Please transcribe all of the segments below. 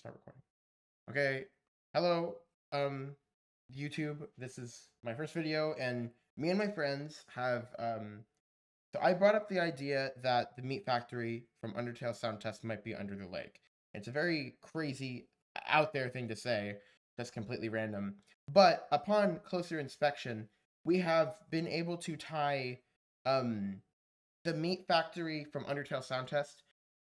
start recording. Okay, hello, YouTube. This is my first video, and me and my friends have So I brought up the idea that the meat factory from Undertale sound test might be under the lake. It's a very crazy, out there thing to say. That's completely random. But upon closer inspection, we have been able to tie um the meat factory from Undertale sound test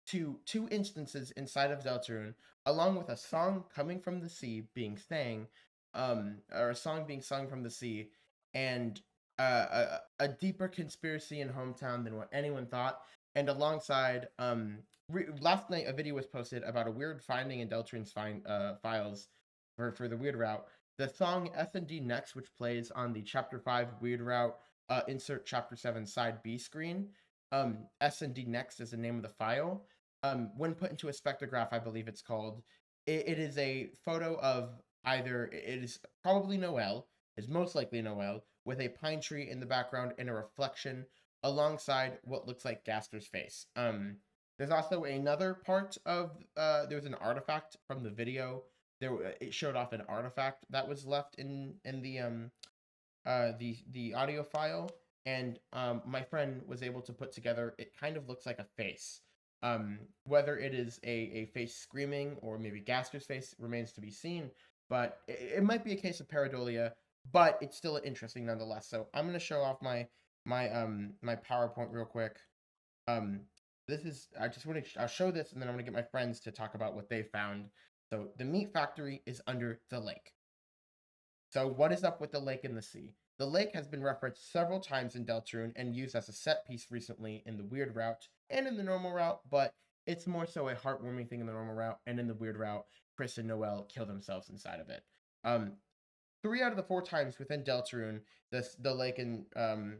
to two instances inside of Deltarune, along with a song coming from the sea being sang, or a song being sung from the sea, and a deeper conspiracy in hometown than what anyone thought. And alongside, last night a video was posted about a weird finding in Deltarune's files for the weird route. The song S&D Next, which plays on the Chapter 5 weird route, insert Chapter 7 side B screen. S&D Next is the name of the file. When put into a spectrograph, I believe it's called, it is a photo of either, it is probably Noel, is most likely Noel, with a pine tree in the background and a reflection alongside what looks like Gaster's face. There's also another part of, there was an artifact from the video. It showed off an artifact that was left in the audio file, and my friend was able to put together. It kind of looks like a face. Whether it is a face screaming or maybe Gaster's face remains to be seen, but it might be a case of pareidolia, but it's still interesting nonetheless. So I'm gonna show off my PowerPoint real quick. Um, this is I just want to I'll show this, and then I'm gonna get my friends to talk about what they found. So the meat factory is under the lake. So what is up with the lake and the sea? The lake has been referenced several times in Deltarune and used as a set piece recently in the weird route and in the normal route, but it's more so a heartwarming thing in the normal route, and in the weird route, Chris and Noel kill themselves inside of it. Um, 3 out of the 4 times within Deltarune, the lake and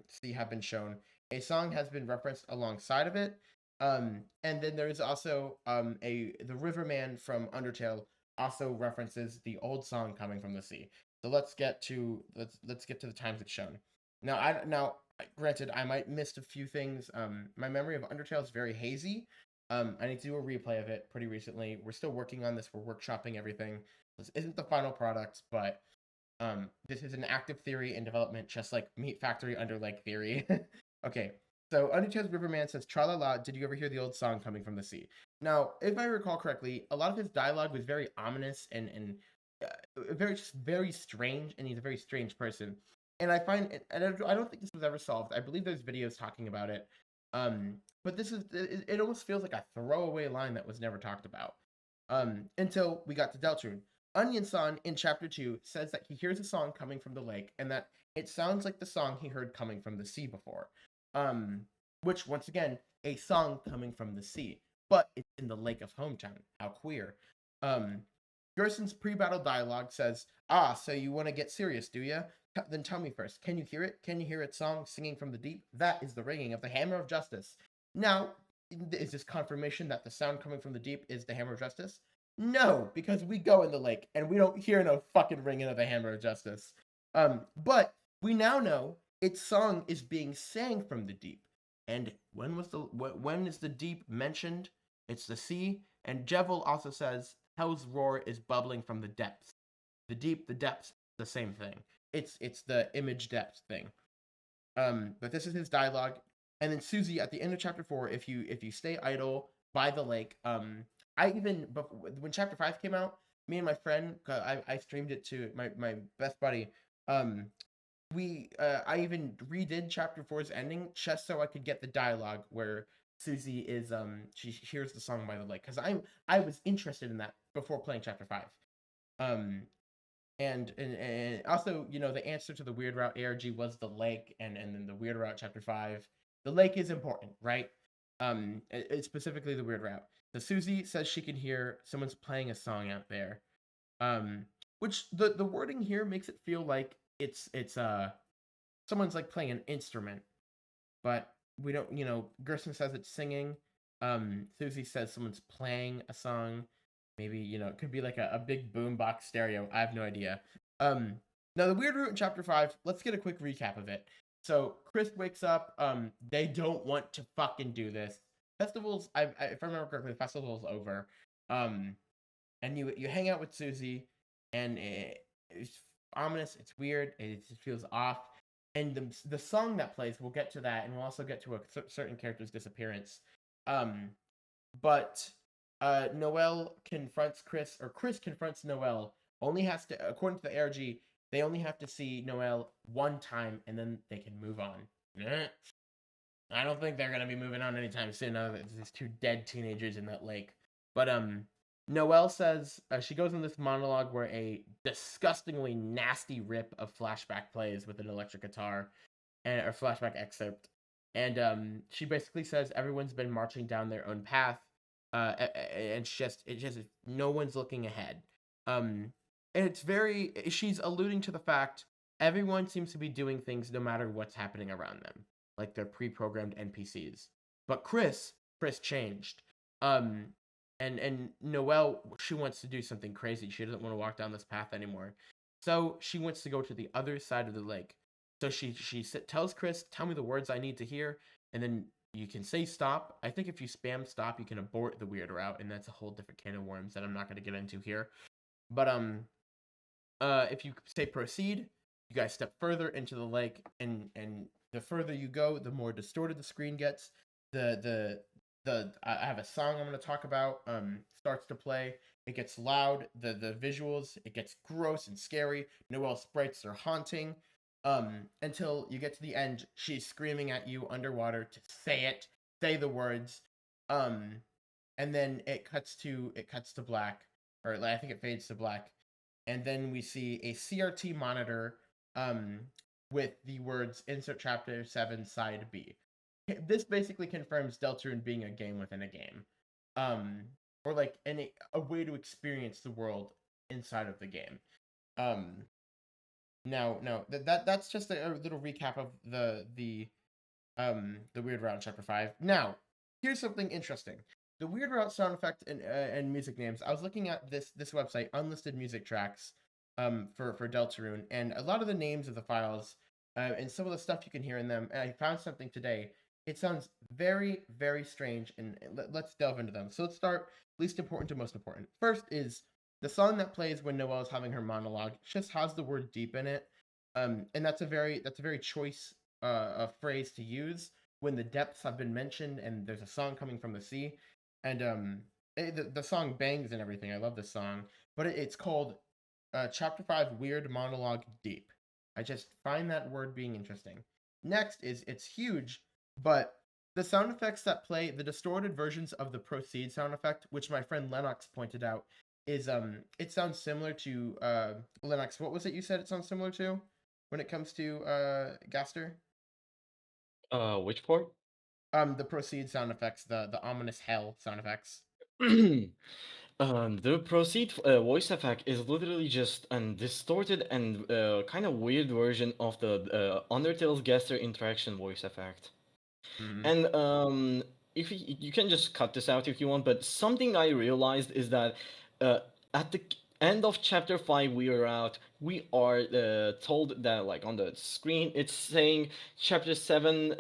sea have been shown. A song has been referenced alongside of it. And then there's also the Riverman from Undertale also references the old song coming from the sea. So let's get to the times it's shown. Now granted, I might missed a few things. My memory of Undertale is very hazy. I need to do a replay of it pretty recently. We're still working on this. We're workshopping everything. This isn't the final product, but this is an active theory in development, just like Meat Factory Under Lake theory. Okay, so Undertale's Riverman says, "Tra la la, did you ever hear the old song coming from the sea?" Now, if I recall correctly, a lot of his dialogue was very ominous and very strange, and he's a very strange person. And I find, and I don't think this was ever solved. I believe there's videos talking about it. But it almost feels like a throwaway line that was never talked about. Until we got to Deltarune. Onion-san in chapter 2 says that he hears a song coming from the lake and that it sounds like the song he heard coming from the sea before. Which, once again, a song coming from the sea, but it's in the lake of hometown. How queer. Gerson's pre-battle dialogue says, "Ah, so you want to get serious, do ya? Then tell me first, can you hear it? Can you hear its song singing from the deep? That is the ringing of the hammer of justice." Now, is this confirmation that the sound coming from the deep is the hammer of justice? No, because we go in the lake and we don't hear no fucking ringing of the hammer of justice. But we now know its song is being sang from the deep. And when is the deep mentioned? It's the sea. And Jevil also says Hell's roar is bubbling from the depths. The deep, the depths, the same thing. It's the image depth thing. But this is his dialogue. And then Susie at the end of chapter 4, if you stay idle by the lake, I even when chapter 5 came out, me and my friend, I streamed it to my best buddy. I even redid chapter 4's ending just so I could get the dialogue where Susie is she hears the song by the lake, because I was interested in that before playing chapter 5. Um, and also, the answer to the weird route ARG was the lake, and then the weird route chapter 5. The lake is important, right? It's specifically the weird route. So Susie says she can hear someone's playing a song out there. Which the wording here makes it feel like it's someone's like playing an instrument, but we don't, Gerson says it's singing. Susie says someone's playing a song. Maybe, it could be like a big boombox stereo. I have no idea. Now the weird route in chapter 5, let's get a quick recap of it. So Chris wakes up. They don't want to fucking do this. Festivals, if I remember correctly, the festival's over. and you hang out with Susie, and it's ominous. It's weird. It feels off. And the song that plays, we'll get to that, and we'll also get to a certain character's disappearance. Um, but Noelle confronts Chris, or Chris confronts Noelle. Only has to, according to the ARG, they only have to see Noelle one time, and then they can move on. I don't think they're gonna be moving on anytime soon. Now that these two dead teenagers in that lake. But Noelle says she goes in this monologue where a disgustingly nasty rip of flashback plays with an electric guitar, and or flashback excerpt, and she basically says everyone's been marching down their own path, and it's just no one's looking ahead. And it's very she's alluding to the fact everyone seems to be doing things no matter what's happening around them, like they're pre-programmed NPCs. But Chris changed. Um, and Noelle, she wants to do something crazy. She doesn't want to walk down this path anymore. So she wants to go to the other side of the lake. So she tells Chris, "Tell me the words I need to hear," and then you can say stop. I think if you spam stop, you can abort the weird route, and that's a whole different can of worms that I'm not going to get into here. But if you say proceed, you guys step further into the lake, and the further you go, the more distorted the screen gets. I have a song I'm going to talk about. Starts to play. It gets loud. The visuals, it gets gross and scary. Noelle sprites are haunting. Until you get to the end, she's screaming at you underwater to say it, say the words. Um, and then it cuts to black, or I think it fades to black, and then we see a CRT monitor um, with the words "Insert Chapter 7 Side B." This basically confirms Deltarune being a game within a game, um, or like a way to experience the world inside of the game. Um, now that's just a little recap of the Weird Route in Chapter 5. Now, here's something interesting. The Weird Route sound effect and music names. I was looking at this website, unlisted music tracks, for Deltarune, and a lot of the names of the files, and some of the stuff you can hear in them. And I found something today. It sounds very, very strange, and let's delve into them. So let's start least important to most important. First is the song that plays when Noelle is having her monologue. Just has the word deep in it, and that's a very choice a phrase to use when the depths have been mentioned and there's a song coming from the sea. And the song bangs and everything. I love this song, but it's called Chapter 5 Weird Monologue Deep. I just find that word being interesting. Next is it's huge, but the sound effects that play, the distorted versions of the proceed sound effect, which my friend Lennox pointed out, is it sounds similar to Lennox. What was it you said it sounds similar to when it comes to Gaster? Which part? The proceed sound effects, the ominous hell sound effects. The proceed voice effect is literally just a distorted and kind of weird version of the Undertale's Gaster interaction voice effect. Mm-hmm. And if you can just cut this out if you want, but something I realized is that uh, at the end of chapter 5 we are out, we are told that like on the screen it's saying chapter 7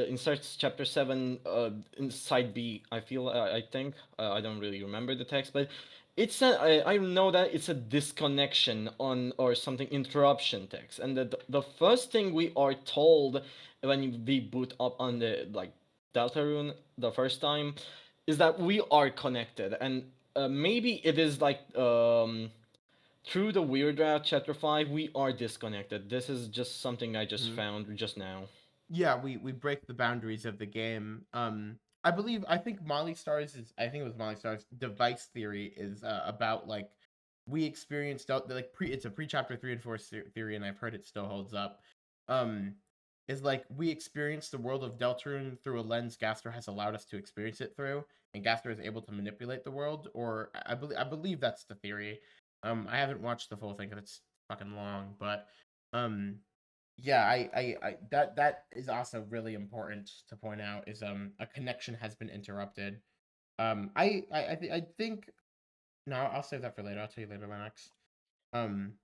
inserts chapter 7 in side B. I feel I think I don't really remember the text, but I know that it's a disconnection on or something interruption text, and the first thing we are told when we boot up on the like Deltarune the first time is that we are connected, and maybe it is like through the Weird Route Chapter 5 we are disconnected. This is just something I just Mm-hmm. found just now. Yeah, we break the boundaries of the game. I think Molly Stars is I think it was Molly Stars device theory is about like we experienced like it's a pre chapter 3 and 4 theory, and I've heard it still holds up. Um is like we experience the world of Deltarune through a lens Gaster has allowed us to experience it through, and Gaster is able to manipulate the world, or I believe that's the theory. I haven't watched the full thing because it's fucking long, but um yeah, that is also really important to point out is a connection has been interrupted. I think no, I'll save that for later. I'll tell you later, Lennox. Um,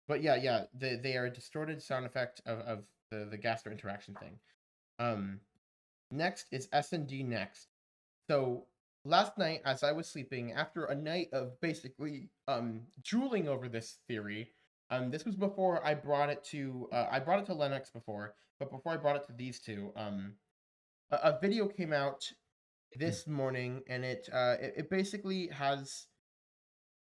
but yeah, they are a distorted sound effect of the Gaster interaction thing. Um, next is S and D next. So last night as I was sleeping, after a night of basically drooling over this theory, this was before I brought it to Lennox before, but before I brought it to these two, a video came out this morning, and it basically has.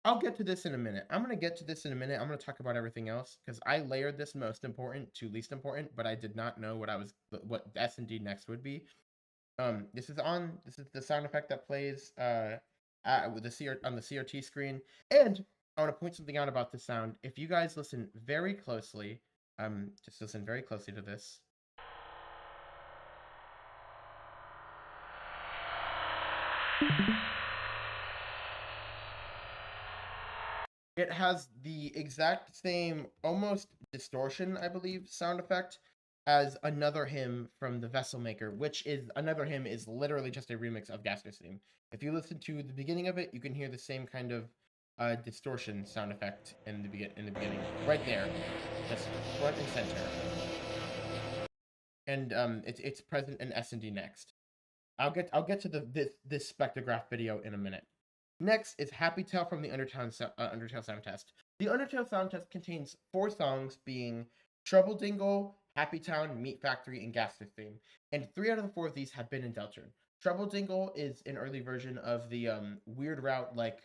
I'll get to this in a minute. I'm gonna get to this in a minute. I'm gonna talk about everything else because I layered this most important to least important, but I did not know what S and D next would be. This is the sound effect that plays with the on the CRT screen. And I want to point something out about this sound. If you guys listen very closely, just listen very closely to this. It has the exact same, almost distortion, I believe, sound effect as Another Hymn from the Vessel Maker, which is Another Hymn is literally just a remix of Gaster's theme. If you listen to the beginning of it, you can hear the same kind of distortion sound effect in the beginning, right there, just front and center, and it's present in S and D next. I'll get to this spectrograph video in a minute. Next is Happy Tale from the Undertale sound test. The Undertale sound test contains 4 songs, being Trouble Dingle, Happy Town, Meat Factory, and Gaster Theme, and 3 out of the 4 of these have been in deltarune. Trouble Dingle is an early version of the weird route, like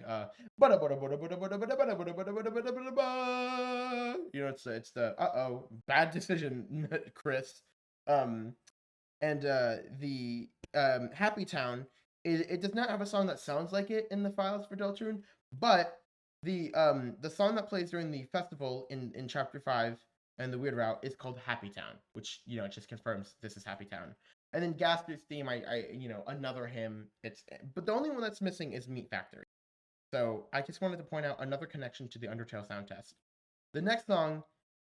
you know, it's the bad decision, Chris. Um, and the Happy Town, it does not have a song that sounds like it in the files for deltarune, but the song that plays during the festival in chapter 5 and the weird route is called Happy Town, which, you know, it just confirms this is Happy Town. And then Gaster's theme, I you know, Another Hymn, but the only one that's missing is Meat Factory. So I just wanted to point out another connection to the Undertale sound test. The next song,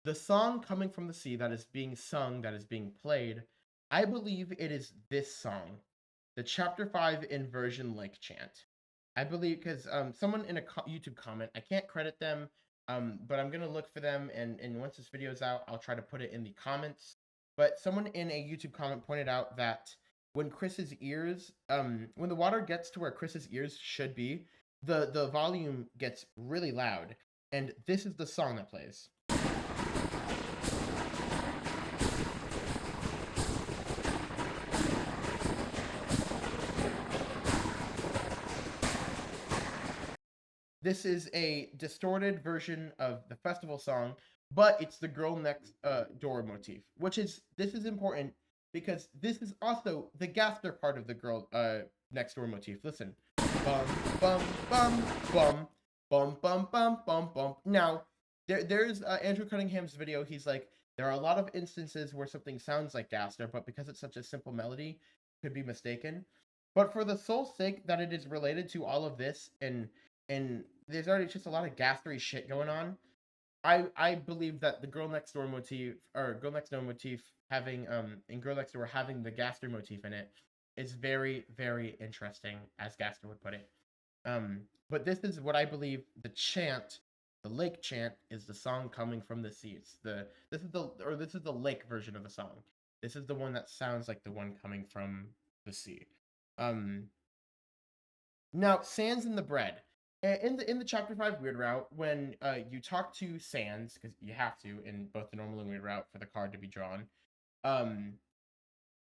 the song Coming from the Sea, that is being sung, that is being played, I believe it is this song, the chapter 5 inversion lake chant. I believe because someone in a YouTube comment, I can't credit them, but I'm gonna look for them, and once this video is out, I'll try to put it in the comments. But someone in a YouTube comment pointed out that when Chris's ears, when the water gets to where Chris's ears should be, the volume gets really loud, and this is the song that plays. This is a distorted version of the festival song, but it's the girl next door motif, this is important because this is also the Gaster part of the girl next door motif. Listen, bum bum bum bum bum bum bum bum bum. Now there's Andrew Cunningham's video. He's like, there are a lot of instances where something sounds like Gaster, but because it's such a simple melody, could be mistaken. But for the sole sake that it is related to all of this, and there's already just a lot of gastery shit going on, I believe that the girl next door motif, or girl next door motif, having and girl next door having the Gaster motif in it is very, very interesting, as Gaster would put it. But this is what I believe the chant, the lake chant, is the song Coming from the Seas. This is the lake version of the song. This is the one that sounds like the one coming from the sea. Um, Now, Sans in the bread. In the chapter 5 weird route, when you talk to Sans, because you have to in both the normal and weird route for the card to be drawn, um,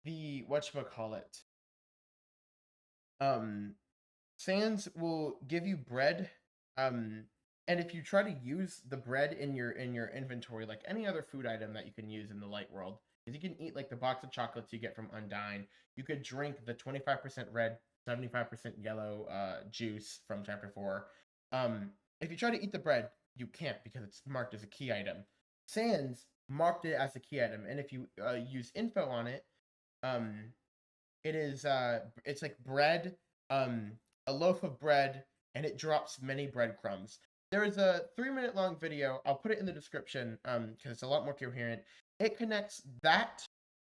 the whatchamacallit, um, Sans will give you bread, um, and if you try to use the bread in your inventory, like any other food item that you can use in the light world, because you can eat like the box of chocolates you get from Undyne, you could drink the 25% red, 75% yellow juice from chapter 4. If you try to eat the bread, you can't because it's marked as a key item. Sans marked it as a key item, and if you use info on it, um, it's like bread, um, a loaf of bread, and it drops many breadcrumbs. There is a 3-minute long video. I'll put it in the description because it's a lot more coherent. It connects that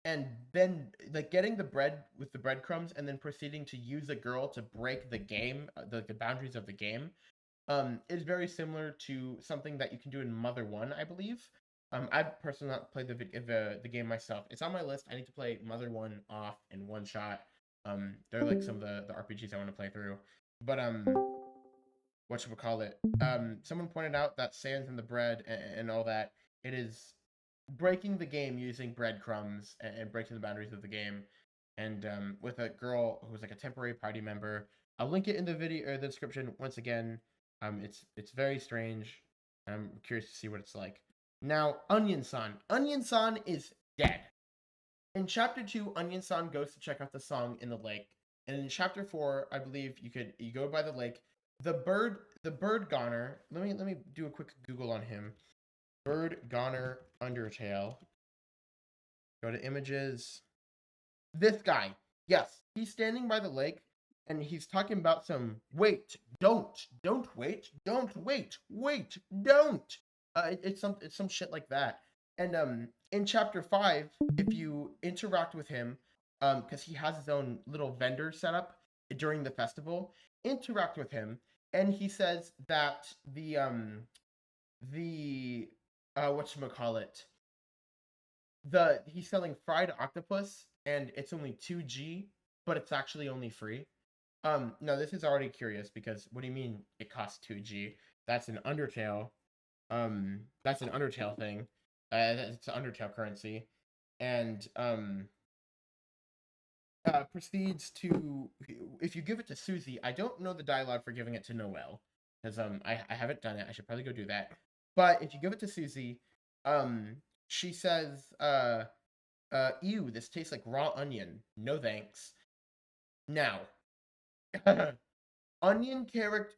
and then like getting the bread with the breadcrumbs and then proceeding to use a girl to break the game, the boundaries of the game. Is very similar to something that you can do in Mother 1, I believe. I've personally not played the game myself. It's on my list. I need to play Mother 1 off in one shot. They're like some of the RPGs I want to play through. But whatchamacallit? Someone pointed out that sands in the bread and all that. It is breaking the game using breadcrumbs and breaking the boundaries of the game. And with a girl who was like a temporary party member. I'll link it in the video or the description once again. It's very strange. I'm curious to see what it's like. Now, Onion-san. Onion-san is dead. In chapter 2, Onion-san goes to check out the song in the lake. And in chapter 4, I believe you go by the lake. The bird goner. Let me do a quick Google on him. Bird goner undertale. Go to images. This guy. Yes, he's standing by the lake and he's talking about some wait, don't wait, don't wait, don't. It's some shit like that. And in chapter 5, if you interact with him, because he has his own little vendor set up during the festival, interact with him, and he says that the whatchamacallit, he's selling fried octopus and it's only 2G, but it's actually only free. No, this is already curious because what do you mean it costs 2G? That's an Undertale. That's an Undertale thing. It's an Undertale currency. And proceeds to, if you give it to Susie, I don't know the dialogue for giving it to Noelle because I haven't done it. I should probably go do that. But if you give it to Susie, she says ew, this tastes like raw onion. No thanks. Now, onion character,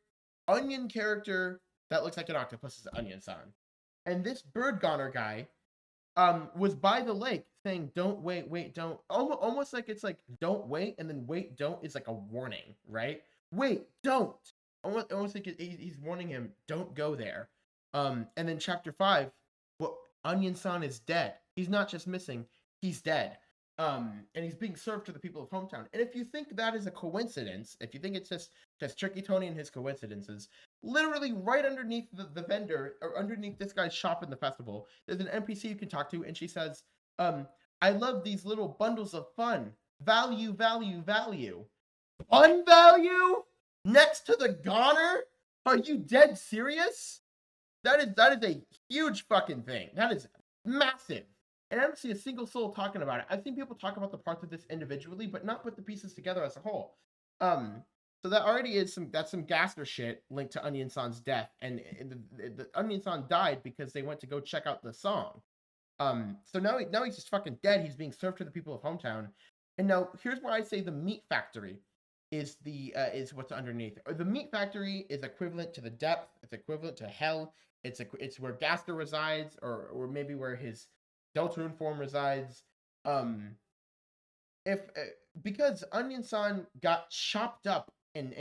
onion character that looks like an octopus is Onion-san, and this bird goner guy, was by the lake saying, "Don't wait, wait, don't." Almost like it's like, "Don't wait," and then "wait, don't" is like a warning, right? Wait, don't. Almost like he's warning him, "Don't go there." And then chapter 5, well, Onion-san is dead. He's not just missing; he's dead. And he's being served to the people of hometown. And if you think that is a coincidence, if you think it's just Tricky Tony and his coincidences, literally right underneath the vendor or underneath this guy's shop in the festival, there's an NPC you can talk to, and she says, I love these little bundles of fun. Value, value, value. Fun value? Next to the goner? Are you dead serious? That is a huge fucking thing. That is massive. And I haven't seen a single soul talking about it. I've seen people talk about the parts of this individually, but not put the pieces together as a whole. So that already is some Gaster shit linked to Onion-san's death, and the Onion-san died because they went to go check out the song. So now he's just fucking dead. He's being served to the people of hometown. And now here's where I say the meat factory is what's underneath. Or the meat factory is equivalent to the depth. It's equivalent to hell. It's where Gaster resides, or maybe where his deltarune form resides. If Because Onion-san got chopped up and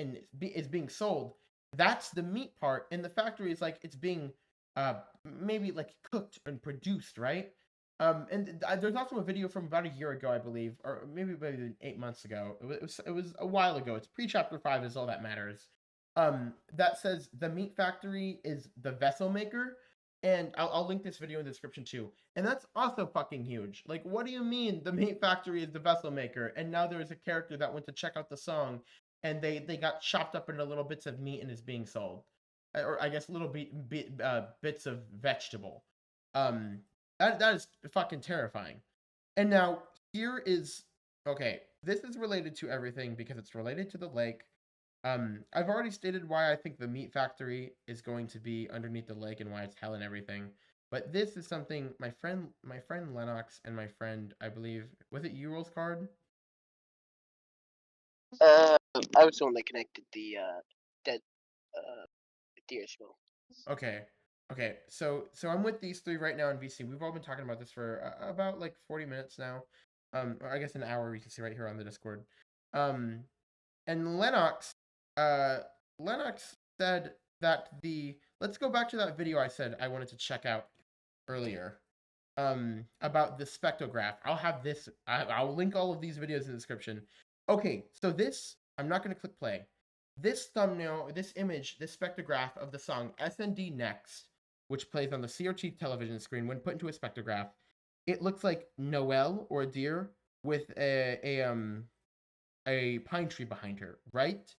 is being sold, that's the meat part, and the factory is like it's being maybe like cooked and produced, right? And there's also a video from about a year ago, I believe, or maybe 8 months ago. It was a while ago. It's pre-chapter 5 is all that matters. That says the meat factory is the vessel maker, and I'll link this video in the description too. And that's also fucking huge. Like, what do you mean the meat factory is the vessel maker? And now there is a character that went to check out the song, and they got chopped up into little bits of meat and is being sold, or I guess little bits of vegetable. That is fucking terrifying. And now here is okay. This is related to everything because it's related to the lake. I've already stated why I think the meat factory is going to be underneath the lake and why it's hell and everything. But this is something my friend Lennox and my friend, I believe, was it Ural's card? I was the one that connected the dead deer skull. Okay. Okay. So I'm with these three right now in VC. We've all been talking about this for about like 40 minutes now. Or I guess an hour, you can see right here on the Discord. And Lennox said that let's go back to that video I said I wanted to check out earlier. About the spectrograph. I'll have this. I'll link all of these videos in the description. Okay, so this, I'm not going to click play. This thumbnail, this image, this spectrograph of the song SND Next, which plays on the CRT television screen when put into a spectrograph, it looks like Noelle or a deer with a pine tree behind her, right?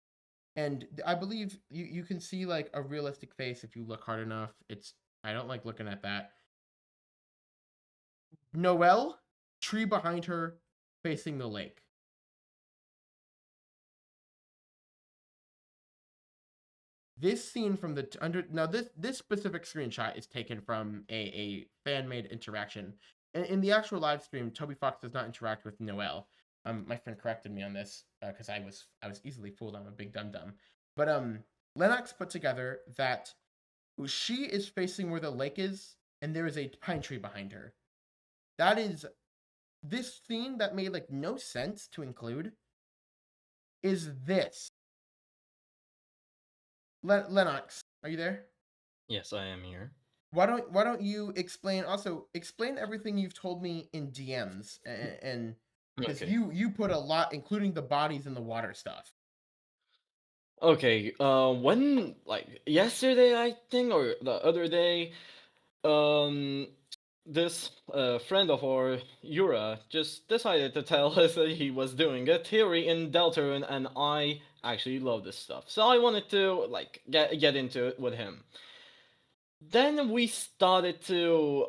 And I believe you can see like a realistic face if you look hard enough. It's I don't like looking at that. Noelle, tree behind her, facing the lake. This scene from the under now this specific screenshot is taken from a fan made interaction. In the actual live stream, Toby Fox does not interact with Noelle. My friend corrected me on this because I was easily fooled. I'm a big dum dum. But Lennox put together that she is facing where the lake is, and there is a pine tree behind her. That is this scene that made like no sense to include. Is this Lennox? Are you there? Yes, I am here. Why don't you explain everything you've told me in DMs and because Okay. you put a lot, including the bodies and the water stuff. Okay. When like yesterday, I think, or the other day, um, this friend of our Yura just decided to tell us that he was doing a theory in deltarune, and I actually love this stuff, so I wanted to like get into it with him. Then we started to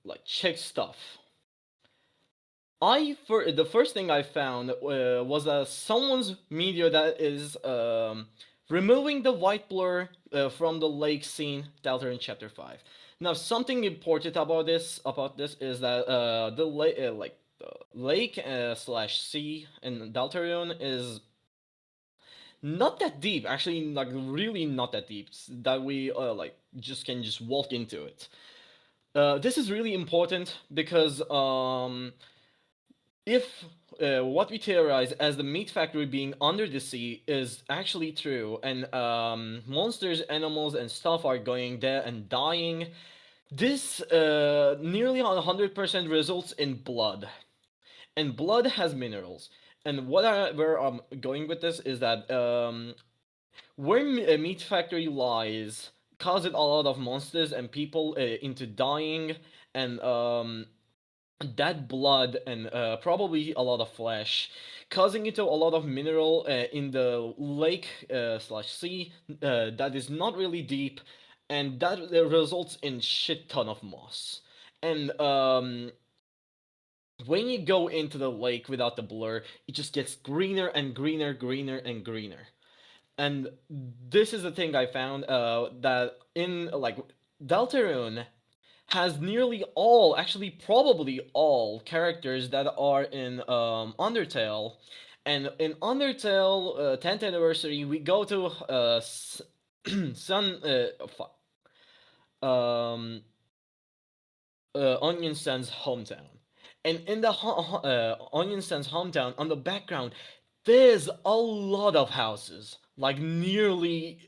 like check stuff. The first thing I found was someone's media that is removing the white blur from the lake scene Deltarune Chapter 5. Now, something important about this is that the lake slash sea in Deltarune is not that deep. Actually, like really not that deep. That we like just can just walk into it. This is really important because if what we theorize as the meat factory being under the sea is actually true, and monsters, animals, and stuff are going there and dying, this nearly 100% results in blood. And blood has minerals. And where I'm going with this is that where a meat factory lies causes a lot of monsters and people into dying, and that blood and probably a lot of flesh, causing into a lot of mineral in the lake slash sea that is not really deep, and that results in shit ton of moss. And when you go into the lake without the blur, it just gets greener and greener, greener and greener. And this is the thing I found that in like Deltarune has nearly all, actually probably all characters that are in Undertale. And in Undertale 10th anniversary, we go to Sun um Onion Sun's hometown. And in the Onion Sun's hometown, on the background, there's a lot of houses, like nearly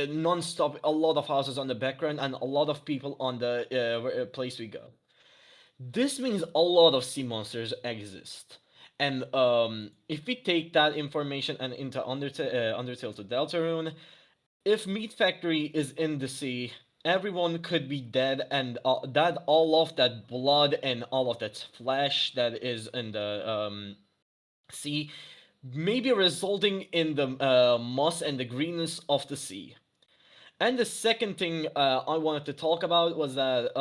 non-stop, a lot of houses on the background and a lot of people on the place we go. This means a lot of sea monsters exist. And if we take that information and into Undertale to Deltarune, if Meat Factory is in the sea, everyone could be dead, and that all of that blood and all of that flesh that is in the sea, maybe resulting in the moss and the greenness of the sea. And the second thing I wanted to talk about was that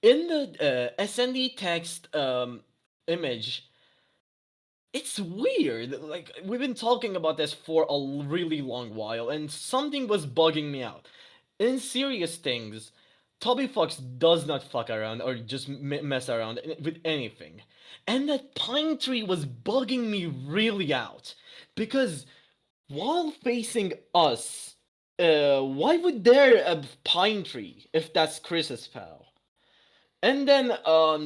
in the SND text image, it's weird. Like, we've been talking about this for a really long while, and something was bugging me out. In serious things, Toby Fox does not fuck around or just mess around with anything. And that pine tree was bugging me really out. Because while facing us, why would there a pine tree if that's Chris's pal? And then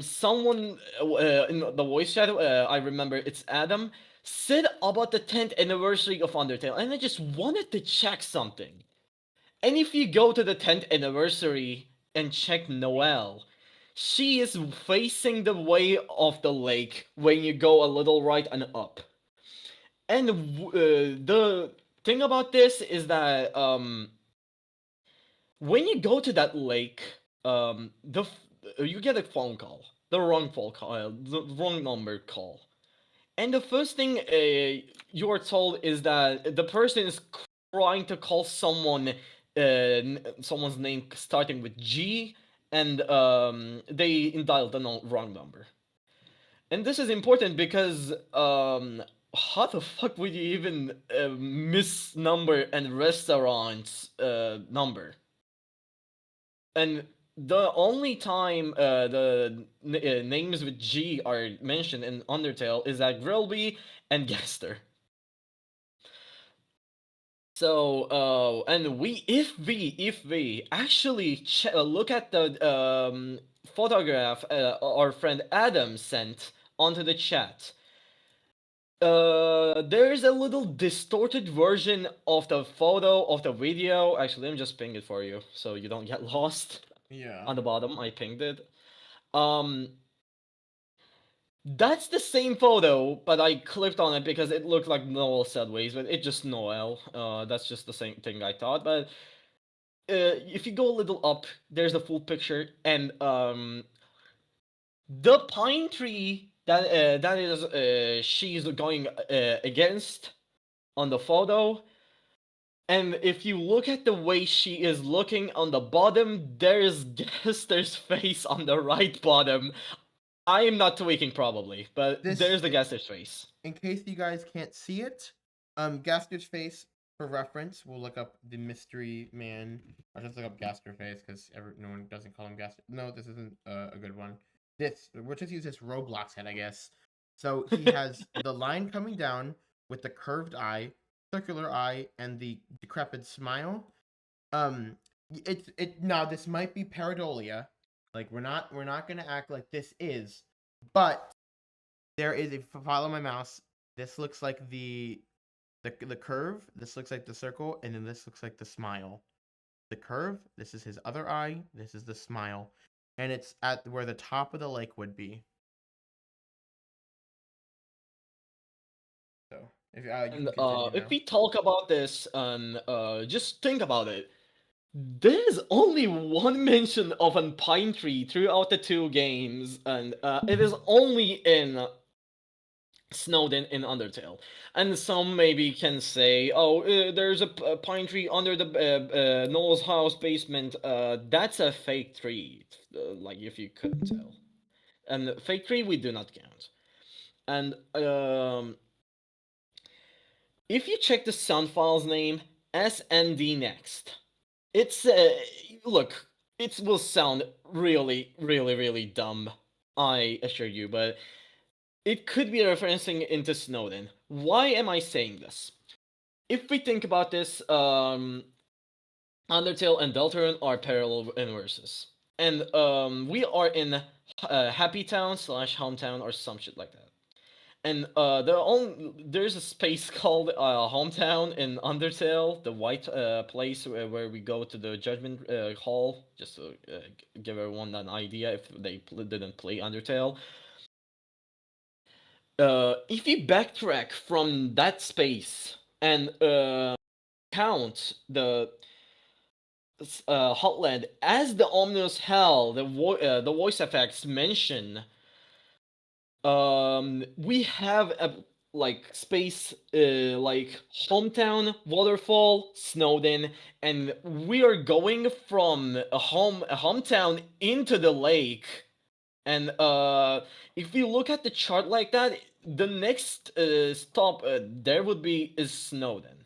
someone in the voice chat, I remember it's Adam, said about the 10th anniversary of Undertale, and I just wanted to check something. And if you go to the 10th anniversary and check Noelle, she is facing the way of the lake when you go a little right and up. And the thing about this is that when you go to that lake, you get a phone call, the wrong phone call, the wrong number call, And the first thing you're told is that the person is trying to call someone's name starting with G, and they dialed the wrong number. And this is important because how the fuck would you even miss number and restaurant's number? And the only time the names with G are mentioned in Undertale is at Grilby and Gaster. So, and if we actually look at the photograph our friend Adam sent onto the chat, there's a little distorted version of the photo of the video. Actually, let me just ping it for you so you don't get lost. Yeah. On the bottom, I pinged it. That's the same photo, but I clicked on it because it looked like Noel Sedways, but it's just Noel. That's just the same thing I thought. But if you go a little up, there's the full picture, and the pine tree that is she's going against on the photo. And if you look at the way she is looking on the bottom, there's Gaster's face on the right bottom. I am not tweaking probably, but there's the Gaster's face. In case you guys can't see it, Gaster's face, for reference, we'll look up the mystery man. I'll just look up Gaster face because no one doesn't call him Gaster. No, this isn't a good one. We'll just use this Roblox head, I guess. So he has the line coming down with the curved eye, circular eye, and the decrepit smile. Now this might be pareidolia. Like we're not gonna act like this is, but there is, if you follow my mouse, this looks like the curve, this looks like the circle, and then this looks like the smile. The curve, this is his other eye, this is the smile, and it's at where the top of the lake would be. So if you And can continue if now. we talk about this, and just think about it, there's only one mention of a pine tree throughout the two games, and it is only in Snowden in Undertale. And some maybe can say, oh, there's a pine tree under the Noel's house basement. That's a fake tree, like if you couldn't tell. And fake tree we do not count. And if you check the sound file's name, SND next, it's look, it will sound really, really, really dumb, I assure you, but it could be referencing into Snowden. Why am I saying this? If we think about this, Undertale and Deltarune are parallel universes, and we are in Happy Town / Hometown or some shit like that. And there's a space called Hometown in Undertale, the white place where we go to the Judgment Hall, just to give everyone an idea if they didn't play Undertale. If you backtrack from that space and count the Hotland as the ominous hell, the voice effects mention, we have a space like Hometown, Waterfall, Snowden, and we are going from a hometown into the lake. And if you look at the chart like that, the next stop there would be is Snowden.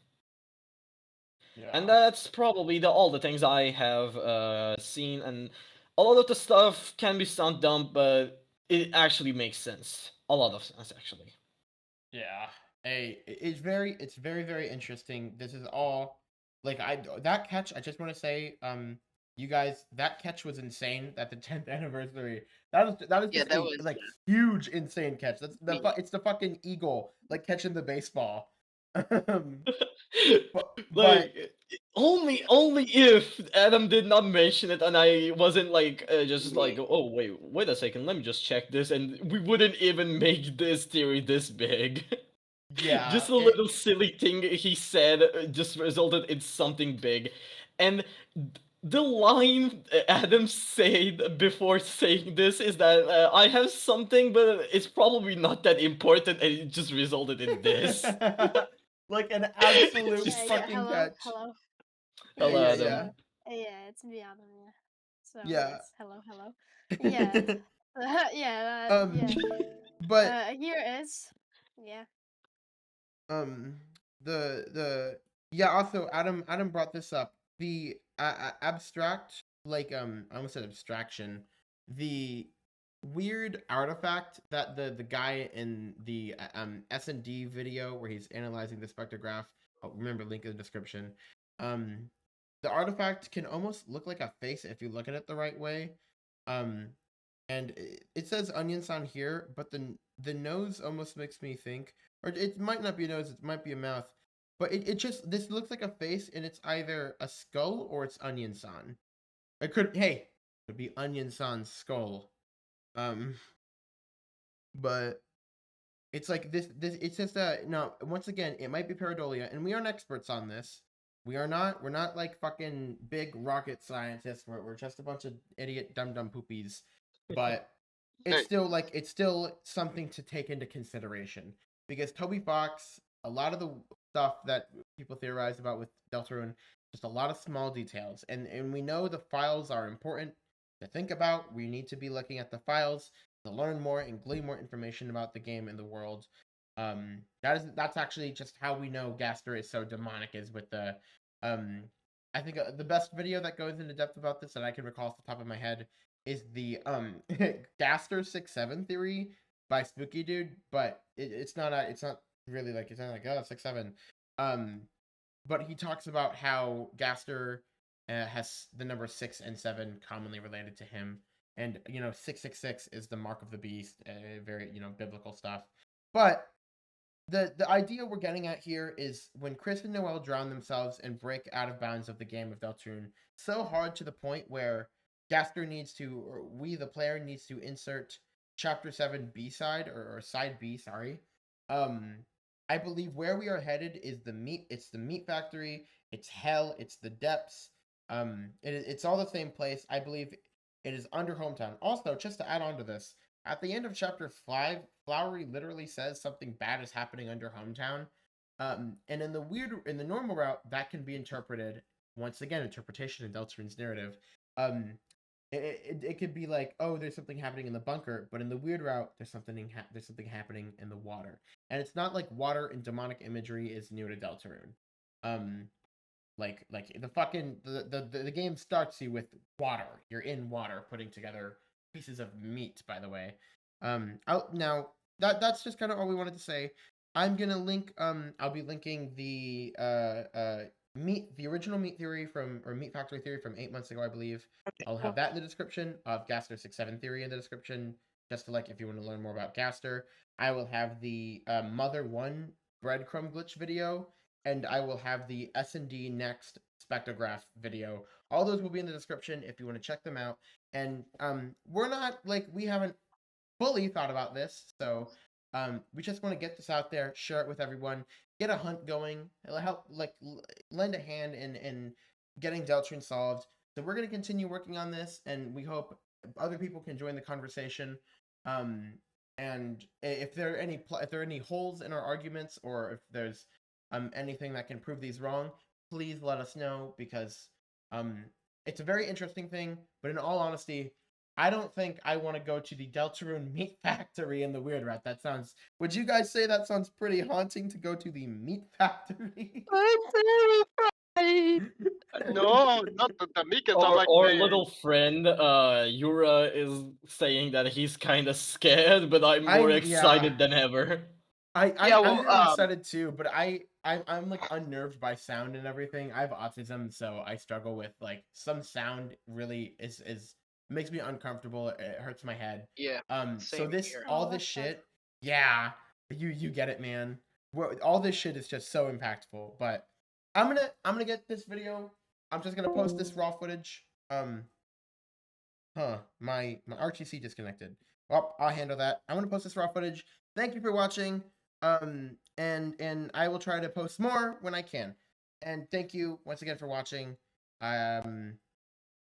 Yeah. And that's probably all the things I have seen, and a lot of the stuff can be sound dumb, but it actually makes sense. A lot of sense, actually. Yeah. It's very, very interesting. This is all like that catch. I just want to say, you guys, that catch was insane at the 10th anniversary. That was Yeah, just that was like huge, insane catch. That's it's the fucking eagle like catching the baseball. Like only if Adam did not mention it and I wasn't like just like, oh wait a second, let me just check this, and we wouldn't even make this theory this big. Yeah, just a little silly thing he said just resulted in something big. And The line Adam said before saying this is that I have something, but it's probably not that important, and it just resulted in this. Like an It's absolute just Yeah, fucking hello, catch. hello. Yeah, hello, yeah, Yes, yeah. Adam. yeah, it's me, Adam, yeah. So, Yeah. yes, hello, hello. Yeah, yeah. But Here is, yeah. um the yeah, also Adam brought this up. The abstract, like I almost said abstraction, the weird artifact that the guy in the S&D video where he's analyzing the spectrograph, I'll remember, link in the description. um the artifact can almost look like a face if you look at it the right way. um and it says onions on here, but the nose almost makes me think, or it might not be a nose, it might be a mouth, but it just, this looks like a face, and it's either a skull or it's onion san. It could, hey, it could be onion san's skull. um but it's like this it's just no, once again, it might be pareidolia, and we aren't experts on this. We're not like fucking big rocket scientists. We're just a bunch of idiot dumb poopies. But it's Hey. still like, it's still something to take into consideration, because Toby Fox, a lot of the stuff that people theorize about with Deltarune, just a lot of small details, and we know the files are important to think about. We need to be looking at the files to learn more and glean more information about the game and the world. That's actually just how we know Gaster is so demonic, is with the um I think the best video that goes into depth about this that I can recall off the top of my head is the Gaster 6-7 theory by Spooky Dude, but it's not really like, it's not like, oh, 6-7. Um but he talks about how Gaster has the number 6 and 7 commonly related to him, and 666 is the mark of the beast, very biblical stuff. But the idea we're getting at here is when Chris and Noel drown themselves and break out of bounds of the game of Deltarune so hard to the point where Gaster needs to, or we the player needs to insert chapter 7 B side, or side B, sorry. Um I believe where we are headed is it's the meat factory, it's hell, it's the depths. It's all the same place. I believe it is under hometown. Also, just to add on to this, at the end of chapter 5, Flowery literally says something bad is happening under hometown. And in the normal route, that can be interpreted, once again, interpretation in Deltarune's narrative. Um, it could be like, oh, there's something happening in the bunker, but in the weird route, there's something happening in the water, and it's not like water and demonic imagery is new to Deltarune. Um, like the fucking the game starts you with water. You're in water, putting together pieces of meat. By the way, now that's just kind of all we wanted to say. I'm gonna link. I'll be linking the original meat theory from, or meat factory theory from 8 months ago, I believe. I'll have that in the description. Of Gaster 6-7 theory in the description, just to, like, if you want to learn more about Gaster. I will have the Mother 1 breadcrumb glitch video, and I will have the S&D next spectrograph video. All those will be in the description if you want to check them out. And we're not, like, we haven't fully thought about this, so we just want to get this out there, share it with everyone, get a hunt going, it'll help, like, lend a hand in getting Deltarune solved. So we're going to continue working on this, and we hope other people can join the conversation. Um, and if there are any holes in our arguments, or if there's anything that can prove these wrong, please let us know, because um it's a very interesting thing. But in all honesty, I don't think I want to go to the Deltarune meat factory in the weird route. That sounds. Would you guys say that sounds pretty haunting, to go to the meat factory? I'm terrified! No, not the Mika sound like Our pain. little friend, Yura, is saying that he's kind of scared, but I'm more Yeah. excited than ever. Yeah, I'm well, really excited too, but I'm like unnerved by sound and everything. I have autism, so I struggle with, like, some sound really is makes me uncomfortable. It hurts my head. yeah, So same here. all Oh, this that's sad. shit, yeah, you get it, man. All this shit is just so impactful. But I'm gonna get this video. I'm just gonna post this raw footage. My RTC disconnected. Well, I'll handle that. I'm gonna post this raw footage. Thank you for watching. And I will try to post more when I can. And thank you once again for watching.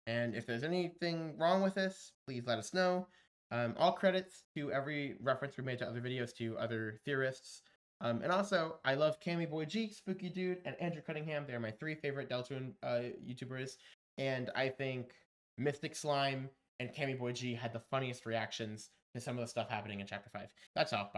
And if there's anything wrong with this, please let us know. All credits to every reference we made to other videos, to other theorists. And also, I love Cammy Boy G, Spooky Dude, and Andrew Cunningham. They're my 3 favorite Deltarune YouTubers. And I think Mystic Slime and Cammy Boy G had the funniest reactions to some of the stuff happening in Chapter 5. That's all. Bye.